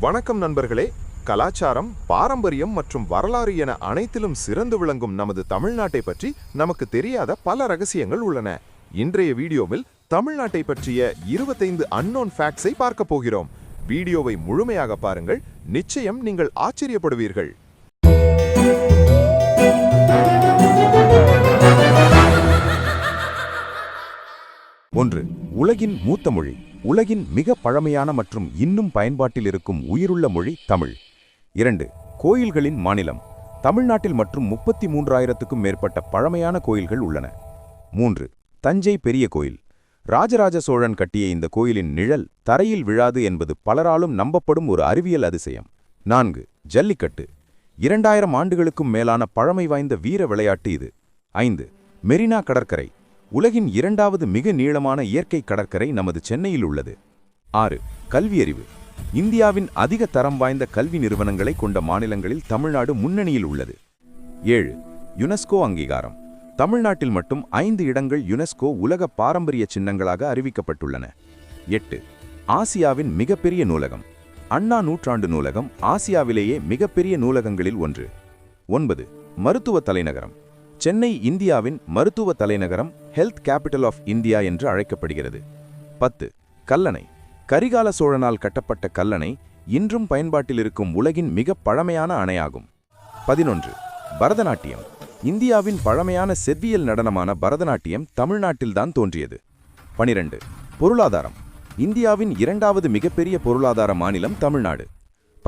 வணக்கம் நண்பர்களே. கலாச்சாரம், பாரம்பரியம் மற்றும் வரலாறு என அனைத்திலும் சிறந்து விளங்கும் நமது தமிழ்நாட்டை பற்றி நமக்கு தெரியாத பல ரகசியங்கள் உள்ளன. இன்றைய வீடியோவில் தமிழ்நாட்டை பற்றிய 25 அன்னோன் ஃபேக்ட்ஸை பார்க்க போகிறோம். வீடியோவை முழுமையாக பாருங்கள், நிச்சயம் நீங்கள் ஆச்சரியப்படுவீர்கள். 1. உலகின் மூத்த மொழி. உலகின் மிக பழமையான மற்றும் இன்னும் பயன்பாட்டில் இருக்கும் உயிருள்ள மொழி தமிழ். 2. கோயில்களின் மாநிலம். தமிழ்நாட்டில் மற்றும் 33,000க்கும் மேற்பட்ட பழமையான கோயில்கள் உள்ளன. 3. தஞ்சை பெரிய கோயில். ராஜராஜ சோழன் கட்டிய இந்த கோயிலின் நிழல் தரையில் விழாது என்பது பலராலும் நம்பப்படும் ஒரு அறிவியல் அதிசயம். 4. ஜல்லிக்கட்டு. 2000 ஆண்டுகளுக்கும் மேலான பழமை வாய்ந்த வீர விளையாட்டு இது. 5. மெரினா கடற்கரை. உலகின் 2வது மிக நீளமான இயற்கை கடற்கரை நமது சென்னையில் உள்ளது. 6. கல்வியறிவு. இந்தியாவின் அதிக தரம் வாய்ந்த கல்வி நிறுவனங்களை கொண்ட மாநிலங்களில் தமிழ்நாடு முன்னணியில் உள்ளது. 7. யுனெஸ்கோ அங்கீகாரம். தமிழ்நாட்டில் மட்டும் 5 இடங்கள் யுனெஸ்கோ உலக பாரம்பரிய சின்னங்களாக அறிவிக்கப்பட்டுள்ளன. 8. ஆசியாவின் மிகப்பெரிய நூலகம். அண்ணா நூற்றாண்டு நூலகம் ஆசியாவிலேயே மிகப்பெரிய நூலகங்களில் ஒன்று. 9. மருத்துவ தலைநகரம். சென்னை இந்தியாவின் மருத்துவ தலைநகரம், ஹெல்த் கேபிட்டல் ஆஃப் இந்தியா என்று அழைக்கப்படுகிறது. 10. கல்லணை. கரிகால சோழனால் கட்டப்பட்ட கல்லணை இன்றும் பயன்பாட்டில் இருக்கும் உலகின் மிக பழமையான அணையாகும். 11. பரதநாட்டியம். இந்தியாவின் பழமையான செவ்வியல் நடனமான பரதநாட்டியம் தமிழ்நாட்டில்தான் தோன்றியது. 12. பொருளாதாரம். இந்தியாவின் 2வது மிகப்பெரிய பொருளாதார மாநிலம் தமிழ்நாடு.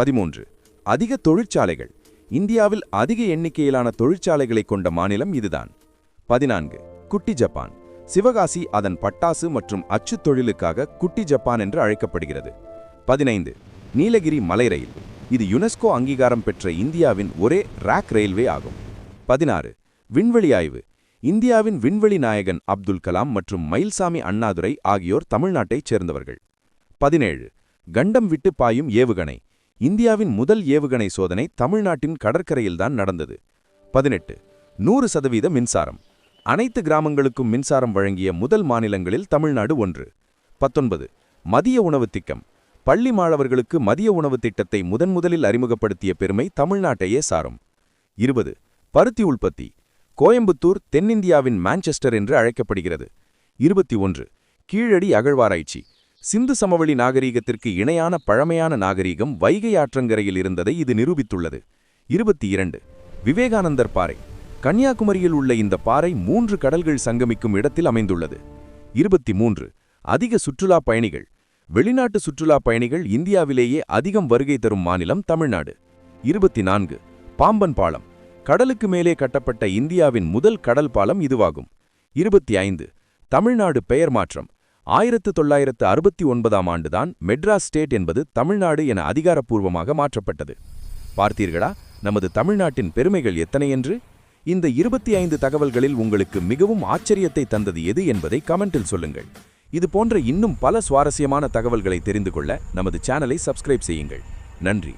13. அதிக தொழிற்சாலைகள். இந்தியாவில் அதிக எண்ணிக்கையிலான தொழிற்சாலைகளை கொண்ட மாநிலம் இதுதான். 14. குட்டி ஜப்பான். சிவகாசி அதன் பட்டாசு மற்றும் அச்சு தொழிலுக்காக குட்டி ஜப்பான் என்று அழைக்கப்படுகிறது. 15. நீலகிரி மலை ரயில். இது யுனெஸ்கோ அங்கீகாரம் பெற்ற இந்தியாவின் ஒரே ராக் ரயில்வே ஆகும். 16. விண்வெளி ஆய்வு. இந்தியாவின் விண்வெளி நாயகன் அப்துல் கலாம் மற்றும் மயில்சாமி அண்ணாதுரை ஆகியோர் தமிழ்நாட்டைச் சேர்ந்தவர்கள். 17. கண்டம் விட்டு பாயும் ஏவுகணை. இந்தியாவின் முதல் ஏவுகணை சோதனை தமிழ்நாட்டின் கடற்கரையில்தான் நடந்தது. 18. 100% மின்சாரம். அனைத்து கிராமங்களுக்கும் மின்சாரம் வழங்கிய முதல் மாநிலங்களில் தமிழ்நாடு ஒன்று. 19. மதிய உணவு திட்டம். பள்ளி மாணவர்களுக்கு மதிய உணவு திட்டத்தை முதலில் அறிமுகப்படுத்திய பெருமை தமிழ்நாட்டையே சாரும். 20. பருத்தி உற்பத்தி. கோயம்புத்தூர் தென்னிந்தியாவின் மான்செஸ்டர் என்று அழைக்கப்படுகிறது. 21. கீழடி அகழ்வாராய்ச்சி. சிந்து சமவெளி நாகரீகத்திற்கு இணையான பழமையான நாகரீகம் வைகை ஆற்றங்கரையில் இருந்ததை இது நிரூபித்துள்ளது. 22. விவேகானந்தர் பாறை. கன்னியாகுமரியில் உள்ள இந்த பாறை 3 கடல்கள் சங்கமிக்கும் இடத்தில் அமைந்துள்ளது. 23. அதிக சுற்றுலா பயணிகள். வெளிநாட்டு சுற்றுலா பயணிகள் இந்தியாவிலேயே அதிகம் வருகை தரும் மாநிலம் தமிழ்நாடு. 24. பாம்பன் பாலம். கடலுக்கு மேலே கட்டப்பட்ட இந்தியாவின் முதல் கடல் பாலம் இதுவாகும். 25. தமிழ்நாடு பெயர் மாற்றம். 1969ஆம் ஆண்டுதான் மெட்ராஸ் ஸ்டேட் என்பது தமிழ்நாடு என அதிகாரப்பூர்வமாக மாற்றப்பட்டது. பார்த்தீர்களா நமது தமிழ்நாட்டின் பெருமைகள் எத்தனை என்று? இந்த 25 தகவல்களில் உங்களுக்கு மிகவும் ஆச்சரியத்தை தந்தது எது என்பதை கமெண்டில் சொல்லுங்கள். இது போன்ற இன்னும் பல சுவாரஸ்யமான தகவல்களை தெரிந்து கொள்ள நமது சேனலை சப்ஸ்கிரைப் செய்யுங்கள். நன்றி.